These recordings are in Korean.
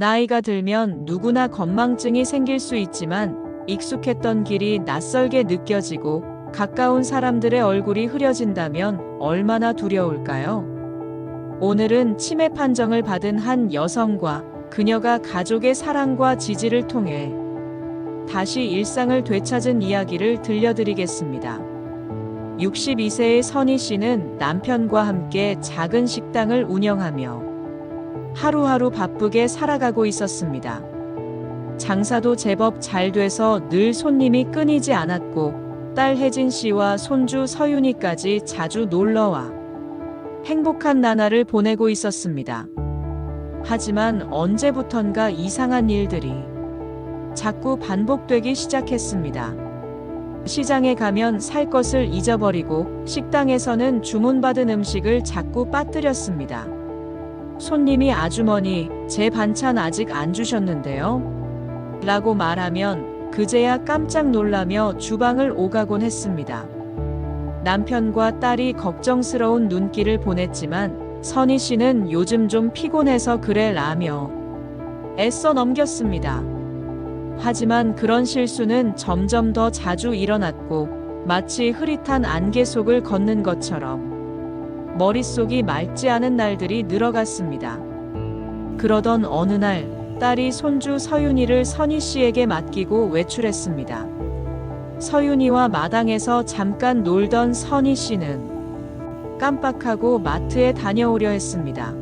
나이가 들면 누구나 건망증이 생길 수 있지만 익숙했던 길이 낯설게 느껴지고 가까운 사람들의 얼굴이 흐려진다면 얼마나 두려울까요? 오늘은 치매 판정을 받은 한 여성과 그녀가 가족의 사랑과 지지를 통해 다시 일상을 되찾은 이야기를 들려드리겠습니다. 62세의 선희 씨는 남편과 함께 작은 식당을 운영하며 하루하루 바쁘게 살아가고 있었습니다. 장사도 제법 잘 돼서 늘 손님이 끊이지 않았고 딸 혜진 씨와 손주 서윤이까지 자주 놀러와 행복한 나날을 보내고 있었습니다. 하지만 언제부턴가 이상한 일들이 자꾸 반복되기 시작했습니다. 시장에 가면 살 것을 잊어버리고 식당에서는 주문받은 음식을 자꾸 빠뜨렸습니다. 손님이 아주머니, 제 반찬 아직 안 주셨는데요? 라고 말하면 그제야 깜짝 놀라며 주방을 오가곤 했습니다. 남편과 딸이 걱정스러운 눈길을 보냈지만 선희 씨는 요즘 좀 피곤해서 그래 라며 애써 넘겼습니다. 하지만 그런 실수는 점점 더 자주 일어났고 마치 흐릿한 안개 속을 걷는 것처럼 머릿속이 맑지 않은 날들이 늘어갔습니다. 그러던 어느 날 딸이 손주 서윤이를 선희 씨에게 맡기고 외출했습니다. 서윤이와 마당에서 잠깐 놀던 선희 씨는 깜빡하고 마트에 다녀오려 했습니다.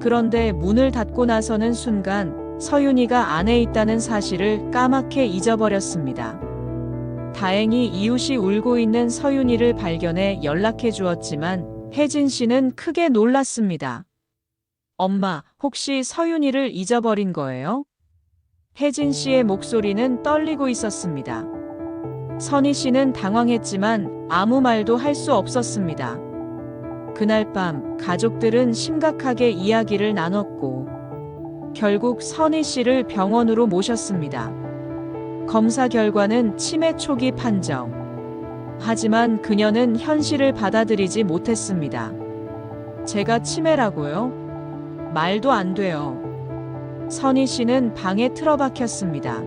그런데 문을 닫고 나서는 순간 서윤이가 안에 있다는 사실을 까맣게 잊어버렸습니다. 다행히 이웃이 울고 있는 서윤이를 발견해 연락해 주었지만 혜진 씨는 크게 놀랐습니다. 엄마, 혹시 서윤이를 잊어버린 거예요? 혜진 씨의 목소리는 떨리고 있었습니다. 선희 씨는 당황했지만 아무 말도 할 수 없었습니다. 그날 밤 가족들은 심각하게 이야기를 나눴고 결국 선희 씨를 병원으로 모셨습니다. 검사 결과는 치매 초기 판정. 하지만 그녀는 현실을 받아들이지 못했습니다. 제가 치매라고요? 말도 안 돼요. 선희 씨는 방에 틀어박혔습니다.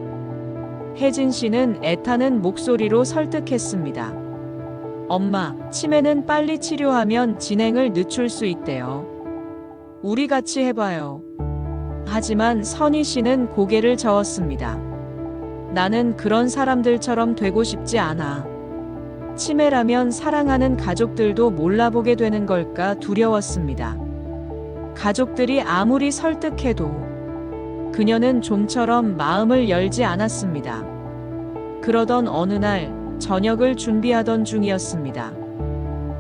혜진 씨는 애타는 목소리로 설득했습니다. 엄마, 치매는 빨리 치료하면 진행을 늦출 수 있대요. 우리 같이 해봐요. 하지만 선희 씨는 고개를 저었습니다. 나는 그런 사람들처럼 되고 싶지 않아. 치매라면 사랑하는 가족들도 몰라보게 되는 걸까 두려웠습니다. 가족들이 아무리 설득해도 그녀는 좀처럼 마음을 열지 않았습니다. 그러던 어느 날 저녁을 준비하던 중이었습니다.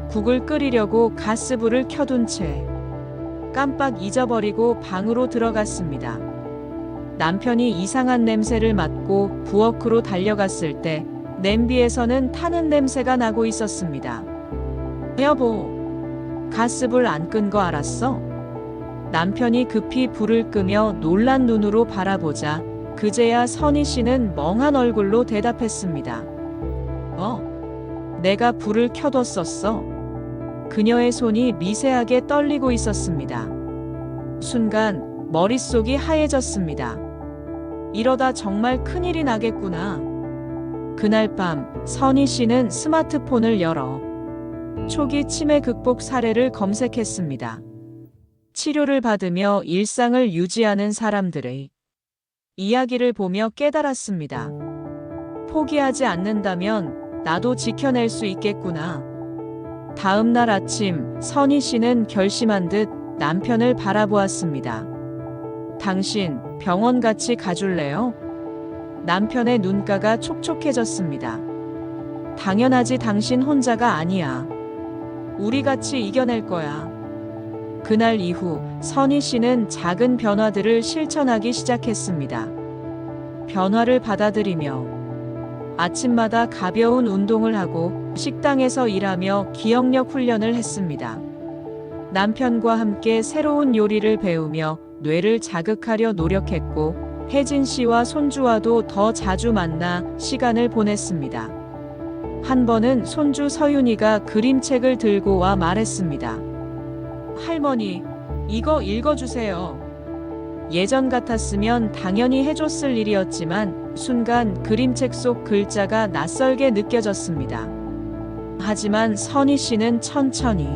국을 끓이려고 가스불을 켜둔 채 깜빡 잊어버리고 방으로 들어갔습니다. 남편이 이상한 냄새를 맡고 부엌으로 달려갔을 때 냄비에서는 타는 냄새가 나고 있었습니다. 여보, 가스불 안 끈 거 알았어? 남편이 급히 불을 끄며 놀란 눈으로 바라보자 그제야 선희 씨는 멍한 얼굴로 대답했습니다. 내가 불을 켜뒀었어. 그녀의 손이 미세하게 떨리고 있었습니다. 순간 머릿속이 하얘졌습니다. 이러다 정말 큰일이 나겠구나. 그날 밤 선희 씨는 스마트폰을 열어 초기 치매 극복 사례를 검색했습니다. 치료를 받으며 일상을 유지하는 사람들의 이야기를 보며 깨달았습니다. 포기하지 않는다면 나도 지켜낼 수 있겠구나. 다음 날 아침 선희 씨는 결심한 듯 남편을 바라보았습니다. 당신 병원 같이 가줄래요? 남편의 눈가가 촉촉해졌습니다. 당연하지, 당신 혼자가 아니야. 우리 같이 이겨낼 거야. 그날 이후 선희 씨는 작은 변화들을 실천하기 시작했습니다. 변화를 받아들이며 아침마다 가벼운 운동을 하고 식당에서 일하며 기억력 훈련을 했습니다. 남편과 함께 새로운 요리를 배우며 뇌를 자극하려 노력했고 혜진 씨와 손주와도 더 자주 만나 시간을 보냈습니다. 한 번은 손주 서윤이가 그림책을 들고 와 말했습니다. 할머니, 이거 읽어주세요. 예전 같았으면 당연히 해줬을 일이었지만 순간 그림책 속 글자가 낯설게 느껴졌습니다. 하지만 선희 씨는 천천히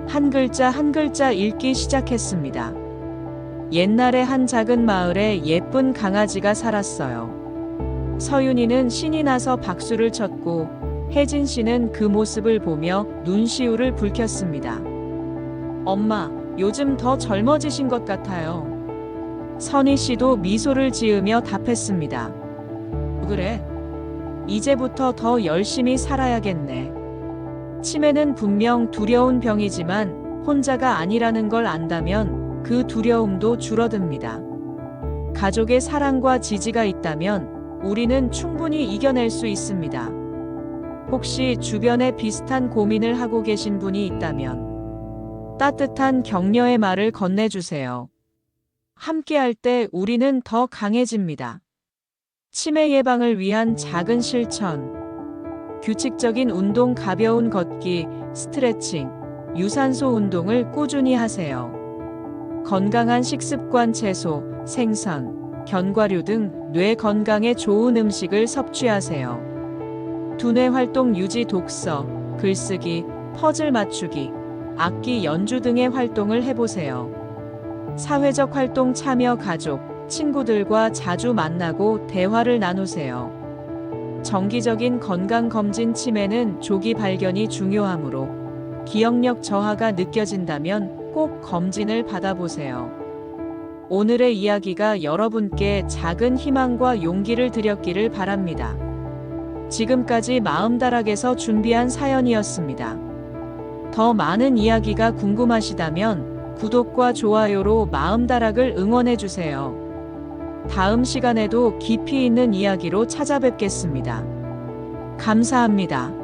한 글자 한 글자 읽기 시작했습니다. 옛날에 한 작은 마을에 예쁜 강아지가 살았어요. 서윤이는 신이 나서 박수를 쳤고 혜진 씨는 그 모습을 보며 눈시울을 붉혔습니다. 엄마, 요즘 더 젊어지신 것 같아요. 선희 씨도 미소를 지으며 답했습니다. 그래. 이제부터 더 열심히 살아야겠네. 치매는 분명 두려운 병이지만 혼자가 아니라는 걸 안다면 그 두려움도 줄어듭니다. 가족의 사랑과 지지가 있다면 우리는 충분히 이겨낼 수 있습니다. 혹시 주변에 비슷한 고민을 하고 계신 분이 있다면 따뜻한 격려의 말을 건네주세요. 함께할 때 우리는 더 강해집니다. 치매 예방을 위한 작은 실천. 규칙적인 운동, 가벼운 걷기, 스트레칭, 유산소 운동을 꾸준히 하세요. 건강한 식습관, 채소, 생선, 견과류 등 뇌 건강에 좋은 음식을 섭취하세요. 두뇌 활동 유지, 독서, 글쓰기, 퍼즐 맞추기, 악기 연주 등의 활동을 해보세요. 사회적 활동 참여, 가족, 친구들과 자주 만나고 대화를 나누세요. 정기적인 건강검진. 치매는 조기 발견이 중요하므로 기억력 저하가 느껴진다면 꼭 검진을 받아보세요. 오늘의 이야기가 여러분께 작은 희망과 용기를 드렸기를 바랍니다. 지금까지 마음다락에서 준비한 사연이었습니다. 더 많은 이야기가 궁금하시다면 구독과 좋아요로 마음다락을 응원해주세요. 다음 시간에도 깊이 있는 이야기로 찾아뵙겠습니다. 감사합니다.